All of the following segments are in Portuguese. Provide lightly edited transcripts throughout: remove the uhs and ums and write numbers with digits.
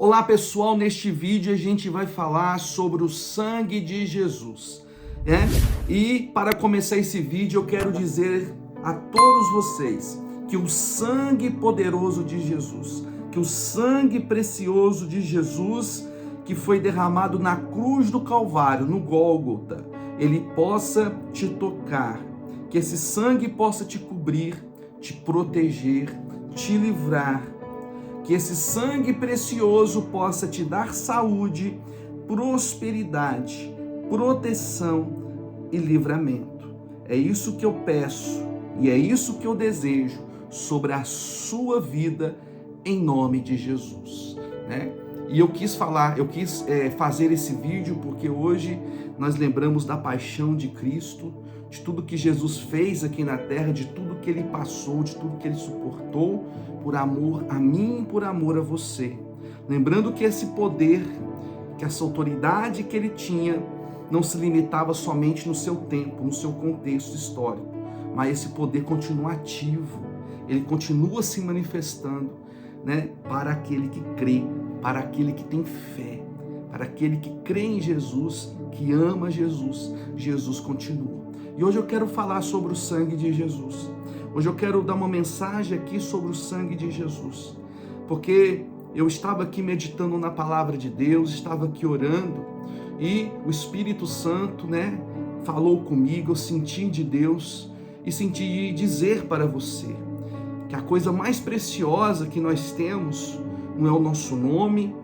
Olá pessoal, neste vídeo a gente vai falar sobre o sangue de Jesus, né? E para começar esse vídeo eu quero dizer a todos vocês que o sangue poderoso de Jesus, que o sangue precioso de Jesus que foi derramado na cruz do Calvário, no Gólgota, ele possa te tocar, que esse sangue possa te cobrir, te proteger, te livrar, que esse sangue precioso possa te dar saúde, prosperidade, proteção e livramento. É isso que eu peço e é isso que eu desejo sobre a sua vida em nome de Jesus, né? E eu quis fazer esse vídeo porque hoje nós lembramos da paixão de Cristo, de tudo que Jesus fez aqui na terra, de tudo que ele passou, de tudo que ele suportou por amor a mim e por amor a você. Lembrando que esse poder, que essa autoridade que ele tinha, não se limitava somente no seu tempo, no seu contexto histórico, mas esse poder continua ativo, ele continua se manifestando, né, para aquele que crê, para aquele que tem fé, para aquele que crê em Jesus, que ama Jesus. Jesus continua. E hoje eu quero falar sobre o sangue de Jesus. Hoje eu quero dar uma mensagem aqui sobre o sangue de Jesus, porque eu estava aqui meditando na palavra de Deus, estava aqui orando e o Espírito Santo, né, falou comigo. Eu senti de Deus e senti dizer para você que a coisa mais preciosa que nós temos não é o nosso nome,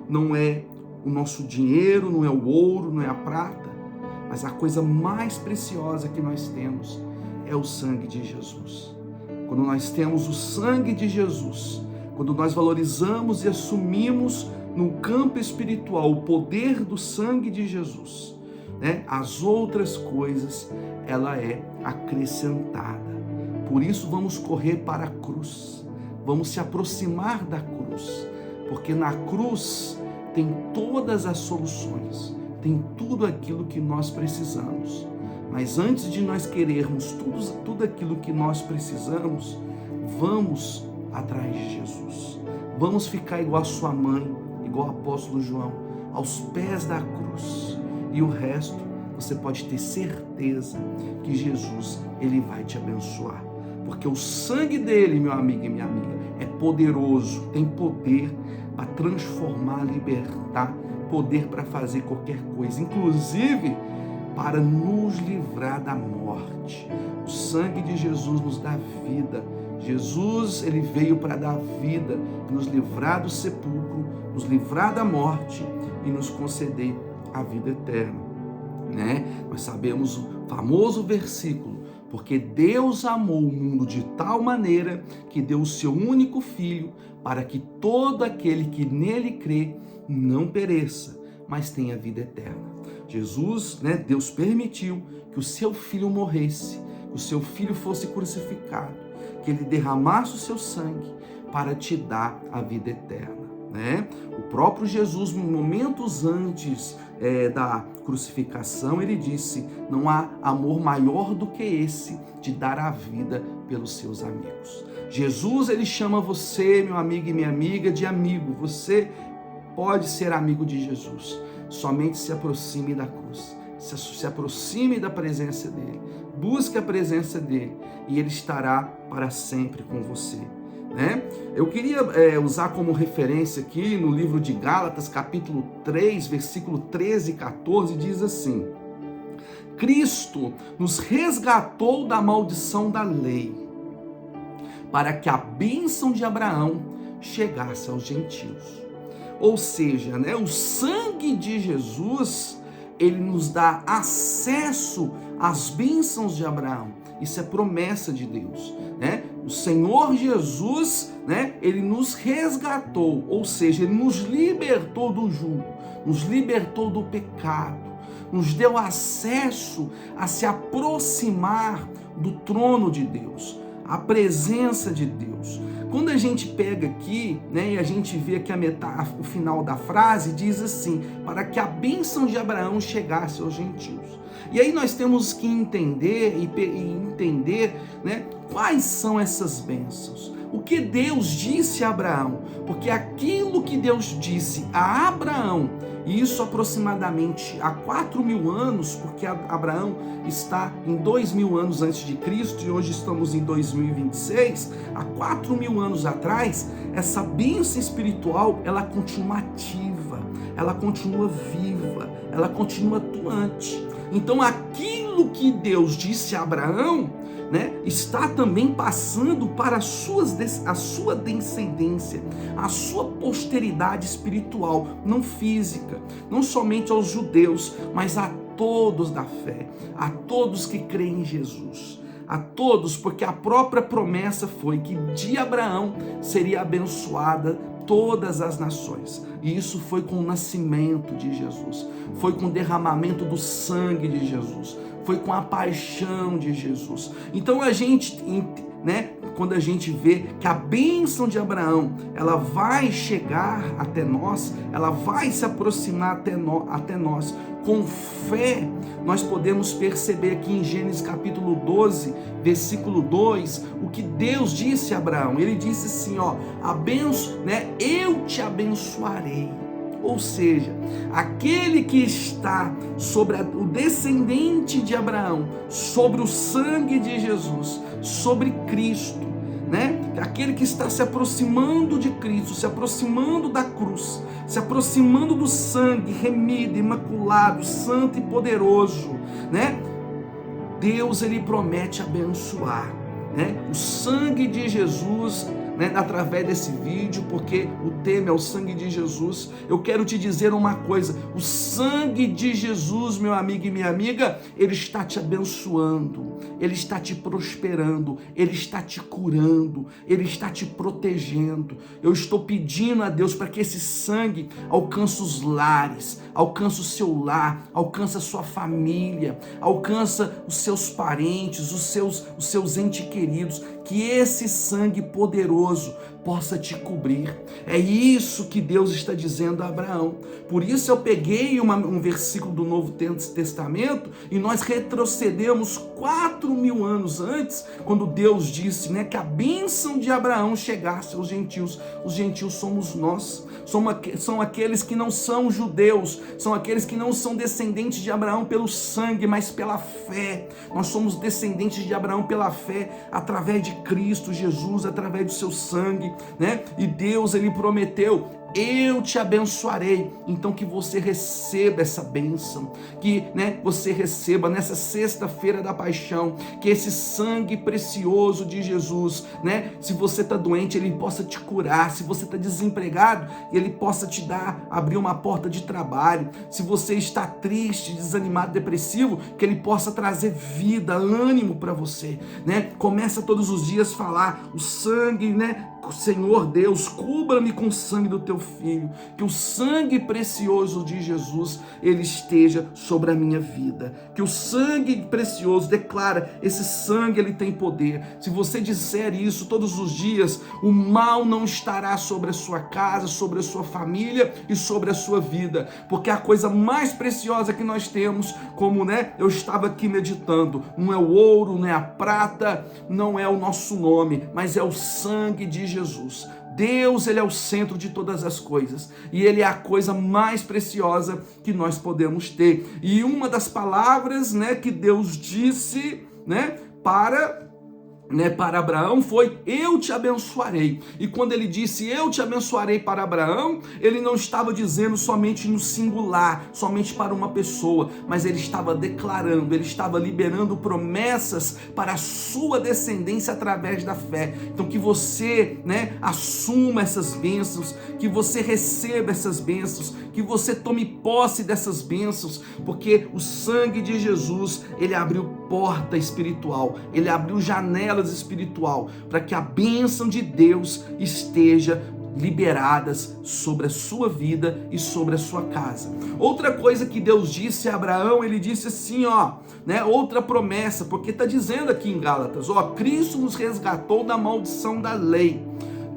não é o nosso dinheiro, não é o ouro, não é a prata, mas a coisa mais preciosa que nós temos é o sangue de Jesus. Quando nós temos o sangue de Jesus, quando nós valorizamos e assumimos no campo espiritual o poder do sangue de Jesus, né, as outras coisas, ela é acrescentada. Por isso vamos correr para a cruz, vamos se aproximar da cruz, porque na cruz tem todas as soluções, tem tudo aquilo que nós precisamos. Mas antes de nós querermos tudo aquilo que nós precisamos, vamos atrás de Jesus. Vamos ficar igual a sua mãe, igual o apóstolo João, aos pés da cruz. E o resto, você pode ter certeza que Jesus, ele vai te abençoar. Porque o sangue dele, meu amigo e minha amiga, é poderoso, tem poder para transformar, libertar, poder para fazer qualquer coisa, inclusive para nos livrar da morte. O sangue de Jesus nos dá vida. Jesus, ele veio para dar vida, nos livrar do sepulcro, nos livrar da morte e nos conceder a vida eterna, né? Nós sabemos o famoso versículo: porque Deus amou o mundo de tal maneira que deu o seu único filho para que todo aquele que nele crê não pereça, mas tenha vida eterna. Jesus, né, Deus permitiu que o seu filho morresse, que o seu filho fosse crucificado, que ele derramasse o seu sangue para te dar a vida eterna, né? O próprio Jesus, momentos antes da crucificação, ele disse: não há amor maior do que esse, de dar a vida pelos seus amigos. Jesus, ele chama você, meu amigo e minha amiga, de amigo. Você pode ser amigo de Jesus. Somente se aproxime da cruz, se aproxime da presença dele, busque a presença dele e ele estará para sempre com você, né? Eu queria usar como referência aqui no livro de Gálatas, capítulo 3, versículo 13 e 14, diz assim: Cristo nos resgatou da maldição da lei, para que a bênção de Abraão chegasse aos gentios. Ou seja, né, o sangue de Jesus, ele nos dá acesso às bênçãos de Abraão. Isso é promessa de Deus, né? O Senhor Jesus, né, ele nos resgatou, ou seja, ele nos libertou do jugo, nos libertou do pecado, nos deu acesso a se aproximar do trono de Deus, a presença de Deus. Quando a gente pega aqui, né, e a gente vê aqui o final da frase, diz assim: para que a bênção de Abraão chegasse aos gentios. E aí nós temos que entender, né, quais são essas bênçãos. o que Deus disse a Abraão, porque aquilo que Deus disse a Abraão, e isso aproximadamente há 4.000 anos, porque Abraão está em 2.000 anos antes de Cristo e hoje estamos em 2026, há 4.000 anos atrás, essa bênção espiritual, ela continua ativa, ela continua viva, ela continua atuante. Então aquilo que Deus disse a Abraão, está também passando para a sua descendência, a sua posteridade espiritual, não física, não somente aos judeus, mas a todos da fé, a todos que creem em Jesus, a todos, porque a própria promessa foi que de Abraão seria abençoada todas as nações. E isso foi com o nascimento de Jesus, foi com o derramamento do sangue de Jesus, foi com a paixão de Jesus. Então a gente, quando a gente vê que a bênção de Abraão, ela vai chegar até nós, ela vai se aproximar até nós, com fé, nós podemos perceber aqui em Gênesis capítulo 12, versículo 2, o que Deus disse a Abraão. Ele disse assim, eu te abençoarei. Ou seja, aquele que está sobre o descendente de Abraão, sobre o sangue de Jesus, sobre Cristo, aquele que está se aproximando de Cristo, se aproximando da cruz, se aproximando do sangue remido, imaculado, santo e poderoso, Deus, ele promete abençoar, o sangue de Jesus, através desse vídeo, porque o tema é o sangue de Jesus. Eu quero te dizer uma coisa: o sangue de Jesus, meu amigo e minha amiga, ele está te abençoando, ele está te prosperando, ele está te curando, ele está te protegendo. Eu estou pedindo a Deus para que esse sangue alcance os lares, alcance o seu lar, alcance a sua família, alcance os seus parentes, os seus entes queridos, que esse sangue poderoso possa te cobrir. É isso que Deus está dizendo a Abraão. Por isso eu peguei um versículo do Novo Testamento e nós retrocedemos 4.000 anos antes, quando Deus disse, que a bênção de Abraão chegasse aos gentios. Os gentios somos nós, são aqueles que não são judeus, são aqueles que não são descendentes de Abraão pelo sangue, mas pela fé. Nós somos descendentes de Abraão pela fé, através de Cristo Jesus, através do seu sangue, E Deus, ele prometeu: eu te abençoarei. Então que você receba essa bênção, que você receba nessa sexta-feira da paixão, que esse sangue precioso de Jesus, se você está doente, ele possa te curar. Se você está desempregado, ele possa te abrir uma porta de trabalho. Se você está triste, desanimado, depressivo, que ele possa trazer vida, ânimo para você, Começa todos os dias a falar: o sangue, Senhor Deus, cubra-me com o sangue do teu filho, que o sangue precioso de Jesus, ele esteja sobre a minha vida, que o sangue precioso, declara, esse sangue, ele tem poder. Se você disser isso todos os dias, o mal não estará sobre a sua casa, sobre a sua família e sobre a sua vida, porque a coisa mais preciosa que nós temos, como eu estava aqui meditando, não é o ouro, não é a prata, não é o nosso nome, mas é o sangue de Jesus. Deus, ele é o centro de todas as coisas, e ele é a coisa mais preciosa que nós podemos ter. E uma das palavras, que Deus disse, para Abraão foi: eu te abençoarei. E quando ele disse eu te abençoarei para Abraão, ele não estava dizendo somente no singular, somente para uma pessoa, mas ele estava declarando, ele estava liberando promessas para a sua descendência através da fé. Então que você assuma essas bênçãos, que você receba essas bênçãos, que você tome posse dessas bênçãos, porque o sangue de Jesus, ele abriu porta espiritual, ele abriu janelas espiritual, para que a bênção de Deus esteja liberadas sobre a sua vida e sobre a sua casa. Outra coisa que Deus disse a Abraão, ele disse assim, outra promessa, porque está dizendo aqui em Gálatas, Cristo nos resgatou da maldição da lei.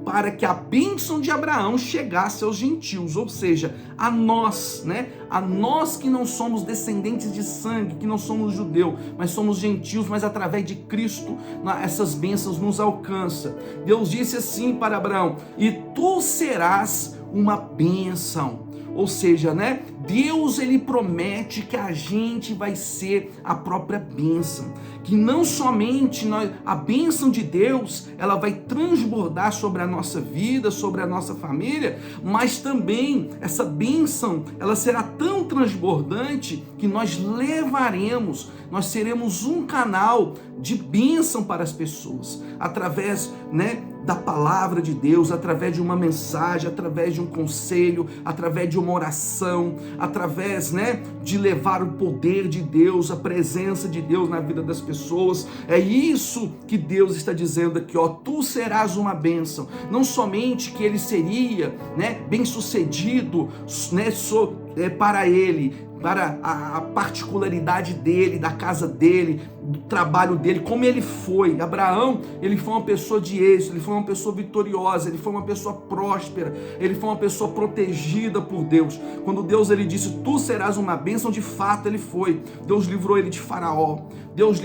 para que a bênção de Abraão chegasse aos gentios, ou seja, a nós, né? A nós que não somos descendentes de sangue, que não somos judeus, mas somos gentios, mas através de Cristo essas bênçãos nos alcançam. Deus disse assim para Abraão: e tu serás uma bênção. Ou seja, né? Deus, ele promete que a gente vai ser a própria bênção, que não somente a bênção de Deus, ela vai transbordar sobre a nossa vida, sobre a nossa família, mas também essa bênção, ela será tão transbordante que nós levaremos, nós seremos um canal de bênção para as pessoas, através, né, da palavra de Deus, através de uma mensagem, através de um conselho, através de uma oração, através, né, de levar o poder de Deus, a presença de Deus na vida das pessoas. É isso que Deus está dizendo aqui, ó: tu serás uma bênção. Não somente que ele seria, né, bem sucedido, né, para ele, para a particularidade dele, da casa dele, do trabalho dele, como ele foi. Abraão, ele foi uma pessoa de êxito, ele foi uma pessoa vitoriosa, ele foi uma pessoa próspera, ele foi uma pessoa protegida por Deus. Quando Deus, ele disse: tu serás uma bênção, de fato ele foi. Deus livrou ele de Faraó. Deus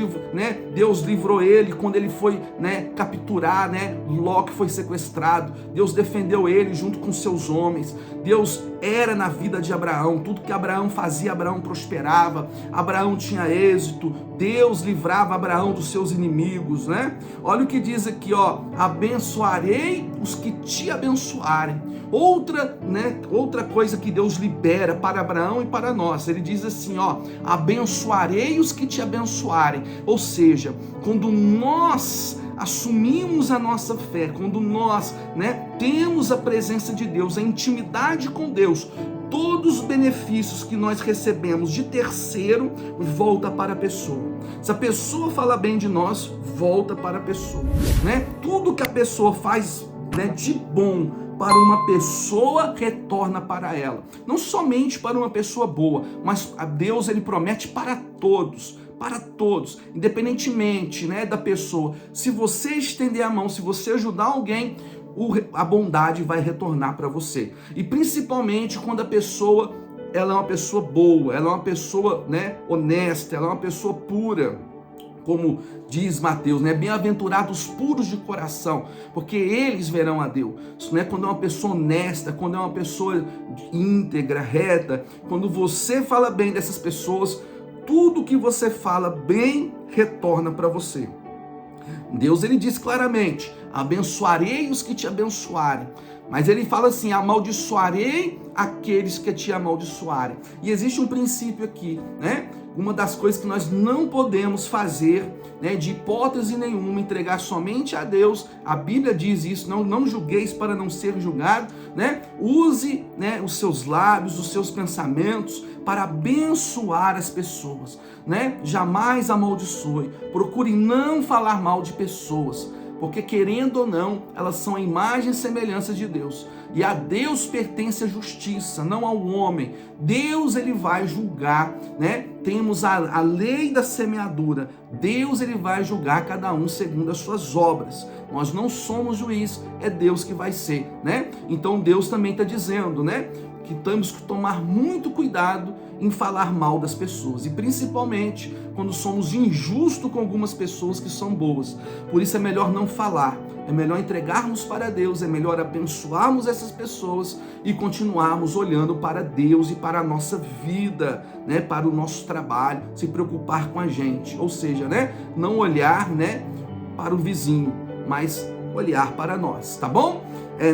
livrou ele quando ele foi, né, capturar, né, Ló, que foi sequestrado. Deus defendeu ele junto com seus homens. Deus era na vida de Abraão. Tudo que Abraão fazia, Abraão prosperava. Abraão tinha êxito. Deus livrava Abraão dos seus inimigos, né? Olha o que diz aqui, ó: abençoarei os que te abençoarem. Outra coisa que Deus libera para Abraão e para nós. Ele diz assim, ó: abençoarei os que te abençoarem. Ou seja, quando nós assumimos a nossa fé, quando nós, né, temos a presença de Deus, a intimidade com Deus, todos os benefícios que nós recebemos de terceiro volta para a pessoa. Se a pessoa fala bem de nós, volta para a pessoa, né? Tudo que a pessoa faz, né, de bom para uma pessoa, retorna para ela. Não somente para uma pessoa boa, mas a Deus, ele promete para todos, independentemente, né, da pessoa. Se você estender a mão, se você ajudar alguém, a bondade vai retornar para você. E principalmente quando a pessoa, ela é uma pessoa boa, ela é uma pessoa, né, honesta, ela é uma pessoa pura. Como diz Mateus, né? Bem-aventurados puros de coração, porque eles verão a Deus, né? Quando é uma pessoa honesta, quando é uma pessoa íntegra, reta, quando você fala bem dessas pessoas, tudo que você fala bem retorna para você. Deus, ele diz claramente: abençoarei os que te abençoarem. Mas ele fala assim: amaldiçoarei aqueles que te amaldiçoarem. E existe um princípio aqui, né? Uma das coisas que nós não podemos fazer, né, de hipótese nenhuma, entregar somente a Deus. A Bíblia diz isso: não julgueis para não ser julgado, né? Use, né, os seus lábios, os seus pensamentos para abençoar as pessoas, né? Jamais amaldiçoe. Procure não falar mal de pessoas, porque querendo ou não, elas são a imagem e semelhança de Deus. E a Deus pertence a justiça, não ao homem. Deus, ele vai julgar, né? Temos a lei da semeadura. Deus, ele vai julgar cada um segundo as suas obras. Nós não somos juiz, é Deus que vai ser, né? Então Deus também está dizendo, né, que temos que tomar muito cuidado em falar mal das pessoas, e principalmente quando somos injustos com algumas pessoas que são boas. Por isso é melhor não falar, é melhor entregarmos para Deus, é melhor abençoarmos essas pessoas e continuarmos olhando para Deus e para a nossa vida, né, para o nosso trabalho, se preocupar com a gente, ou seja, né, não olhar, né, para o vizinho, mas olhar para nós, tá bom?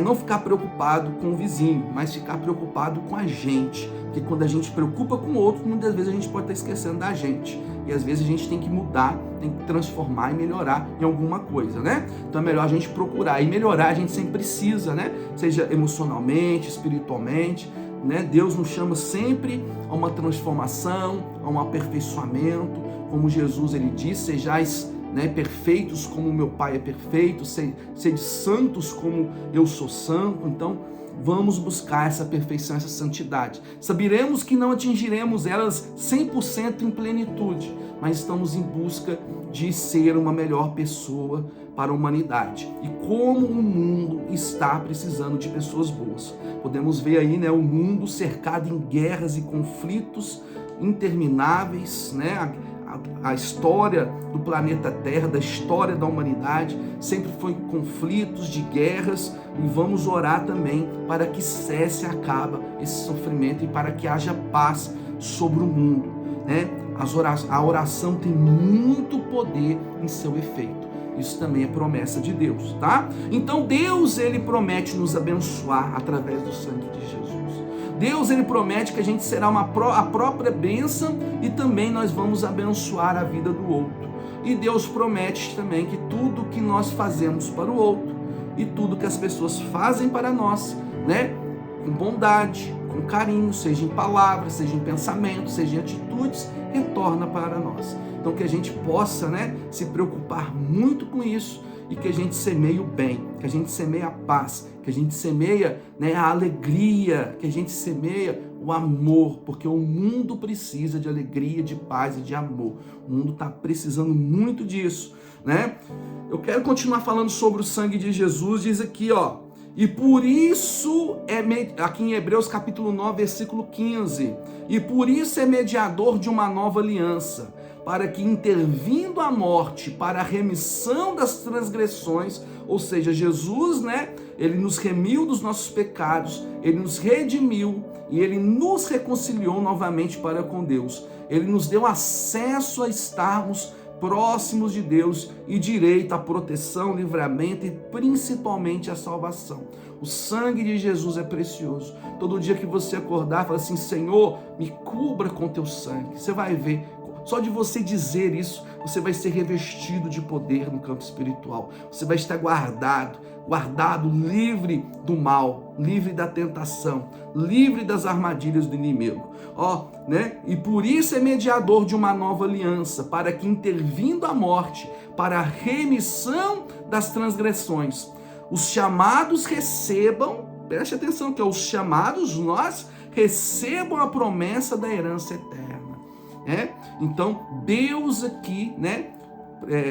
Não ficar preocupado com o vizinho, mas ficar preocupado com a gente. Porque quando a gente preocupa com o outro, muitas vezes a gente pode estar esquecendo da gente. E às vezes a gente tem que mudar, tem que transformar e melhorar em alguma coisa, né? Então é melhor a gente procurar. E melhorar a gente sempre precisa, né? Seja emocionalmente, espiritualmente, né? Deus nos chama sempre a uma transformação, a um aperfeiçoamento. Como Jesus, ele diz: sejais, né, perfeitos como meu Pai é perfeito, sede santos como eu sou santo. Então vamos buscar essa perfeição, essa santidade. Saberemos que não atingiremos elas 100% em plenitude, mas estamos em busca de ser uma melhor pessoa para a humanidade. E como o mundo está precisando de pessoas boas. Podemos ver aí, né, o mundo cercado em guerras e conflitos intermináveis, né? A história do planeta Terra, da história da humanidade, sempre foi conflitos, de guerras, e vamos orar também para que cesse e acabe esse sofrimento e para que haja paz sobre o mundo, né? A oração tem muito poder em seu efeito. Isso também é promessa de Deus, tá? Então Deus, ele promete nos abençoar através do sangue de Jesus. Deus, ele promete que a gente será a própria bênção e também nós vamos abençoar a vida do outro. E Deus promete também que tudo que nós fazemos para o outro e tudo que as pessoas fazem para nós, né, com bondade, com carinho, seja em palavras, seja em pensamentos, seja em atitudes, retorna para nós. Então que a gente possa, né, se preocupar muito com isso e que a gente semeie o bem, que a gente semeie a paz, que a gente semeia, né, a alegria, que a gente semeia o amor, porque o mundo precisa de alegria, de paz e de amor. O mundo está precisando muito disso, né? Eu quero continuar falando sobre o sangue de Jesus. Diz aqui, ó, e por isso aqui em Hebreus capítulo 9, versículo 15, e por isso é mediador de uma nova aliança, para que, intervindo a morte para a remissão das transgressões, ou seja, Jesus, né, ele nos remiu dos nossos pecados, ele nos redimiu e ele nos reconciliou novamente para com Deus. Ele nos deu acesso a estarmos próximos de Deus e direito à proteção, livramento e principalmente à salvação. O sangue de Jesus é precioso. Todo dia que você acordar, fala assim: Senhor, me cubra com teu sangue. Você vai ver. Só de você dizer isso, você vai ser revestido de poder no campo espiritual. Você vai estar guardado, livre do mal, livre da tentação, livre das armadilhas do inimigo. Ó, né? E por isso é mediador de uma nova aliança, para que, intervindo a morte, para a remissão das transgressões, os chamados recebam, preste atenção que os chamados, nós, recebam a promessa da herança eterna. Então Deus aqui, né,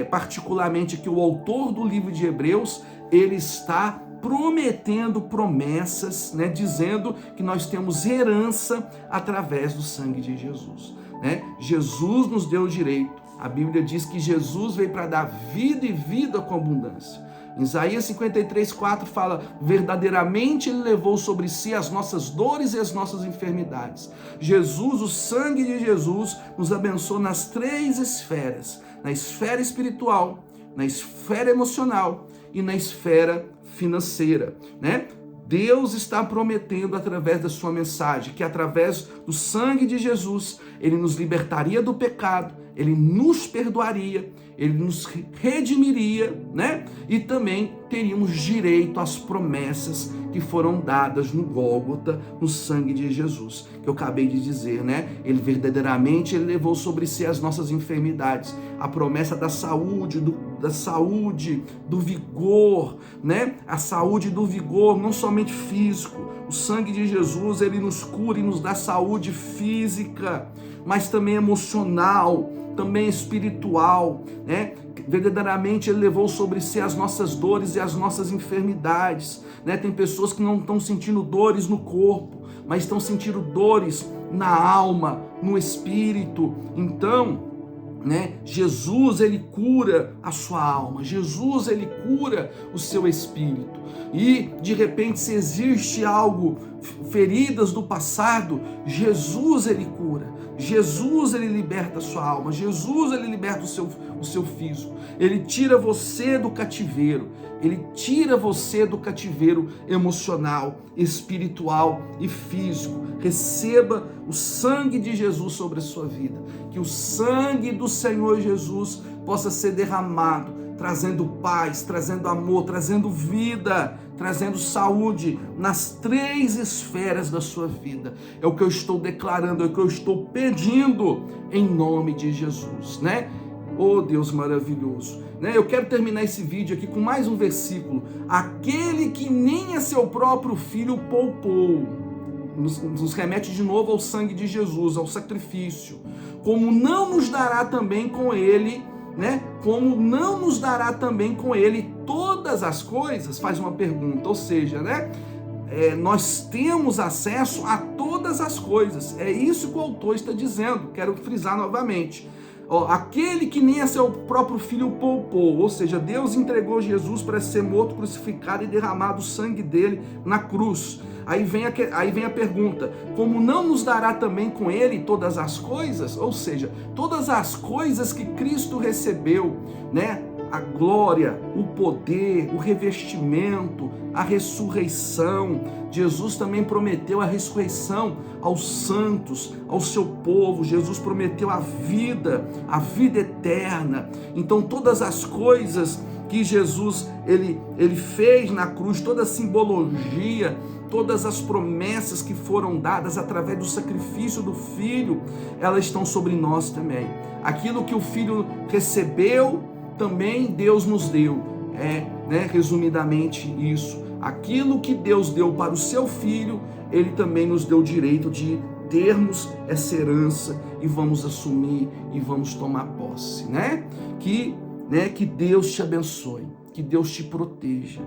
particularmente aqui o autor do livro de Hebreus, ele está prometendo promessas, né, dizendo que nós temos herança através do sangue de Jesus, né? Jesus nos deu o direito. A Bíblia diz que Jesus veio para dar vida e vida com abundância. Em Isaías 53:4 fala: verdadeiramente ele levou sobre si as nossas dores e as nossas enfermidades. Jesus, o sangue de Jesus, nos abençoa nas três esferas: na esfera espiritual, na esfera emocional e na esfera financeira, né? Deus está prometendo através da sua mensagem que através do sangue de Jesus, ele nos libertaria do pecado, ele nos perdoaria, ele nos redimiria, né? E também teríamos direito às promessas que foram dadas no Gólgota, no sangue de Jesus, que eu acabei de dizer, né? Ele verdadeiramente ele levou sobre si as nossas enfermidades, a promessa da saúde, do vigor, né? A saúde do vigor, não somente físico. O sangue de Jesus, ele nos cura e nos dá saúde física, mas também emocional, também espiritual, né? Verdadeiramente ele levou sobre si as nossas dores e as nossas enfermidades, né? Tem pessoas que não estão sentindo dores no corpo, mas estão sentindo dores na alma, no espírito. Então, né, Jesus, ele cura a sua alma, Jesus, ele cura o seu espírito. E de repente, se existe algo, feridas do passado, Jesus, ele cura, Jesus, ele liberta a sua alma, Jesus, ele liberta o seu físico, ele tira você do cativeiro, ele tira você do cativeiro emocional, espiritual e físico. Receba o sangue de Jesus sobre a sua vida, que o sangue do Senhor Jesus possa ser derramado, trazendo paz, trazendo amor, trazendo vida, trazendo saúde nas três esferas da sua vida. É o que eu estou declarando, é o que eu estou pedindo em nome de Jesus, né? Oh, Deus maravilhoso, né? Eu quero terminar esse vídeo aqui com mais um versículo. Aquele que nem a seu próprio filho poupou, nos remete de novo ao sangue de Jesus, ao sacrifício, como não nos dará também com ele, né? Como não nos dará também com ele todas as coisas? Faz uma pergunta, ou seja, né? Nós temos acesso a todas as coisas. É isso que o autor está dizendo. Quero frisar novamente. Aquele que nem a seu próprio filho poupou, ou seja, Deus entregou Jesus para ser morto, crucificado e derramado o sangue dele na cruz. Aí vem a pergunta: como não nos dará também com ele todas as coisas? Ou seja, todas as coisas que Cristo recebeu, né? A glória, o poder, o revestimento, a ressurreição. Jesus também prometeu a ressurreição aos santos, ao seu povo. Jesus prometeu a vida eterna. Então todas as coisas que Jesus ele fez na cruz, toda a simbologia, todas as promessas que foram dadas através do sacrifício do Filho, elas estão sobre nós também. Aquilo que o Filho recebeu, também Deus nos deu. Resumidamente isso. Aquilo que Deus deu para o seu Filho, Ele também nos deu o direito de termos essa herança e vamos assumir e vamos tomar posse, né? Que Deus te abençoe, que Deus te proteja,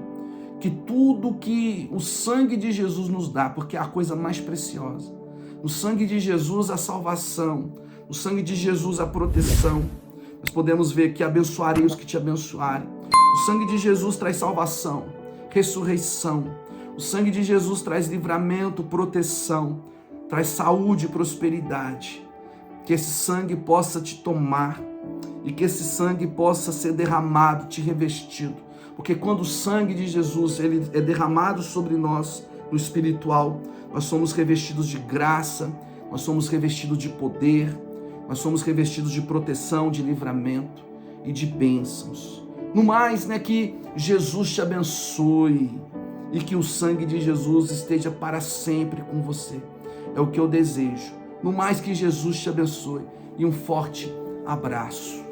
que tudo que o sangue de Jesus nos dá, porque é a coisa mais preciosa. No sangue de Jesus a salvação, no sangue de Jesus a proteção. Nós podemos ver que abençoarei os que te abençoarem. O sangue de Jesus traz salvação, ressurreição. O sangue de Jesus traz livramento, proteção, traz saúde e prosperidade. Que esse sangue possa te tomar e que esse sangue possa ser derramado, te revestido. Porque quando o sangue de Jesus ele é derramado sobre nós no espiritual, nós somos revestidos de graça, nós somos revestidos de poder, nós somos revestidos de proteção, de livramento e de bênçãos. No mais, que Jesus te abençoe e que o sangue de Jesus esteja para sempre com você. É o que eu desejo. No mais, que Jesus te abençoe e um forte abraço.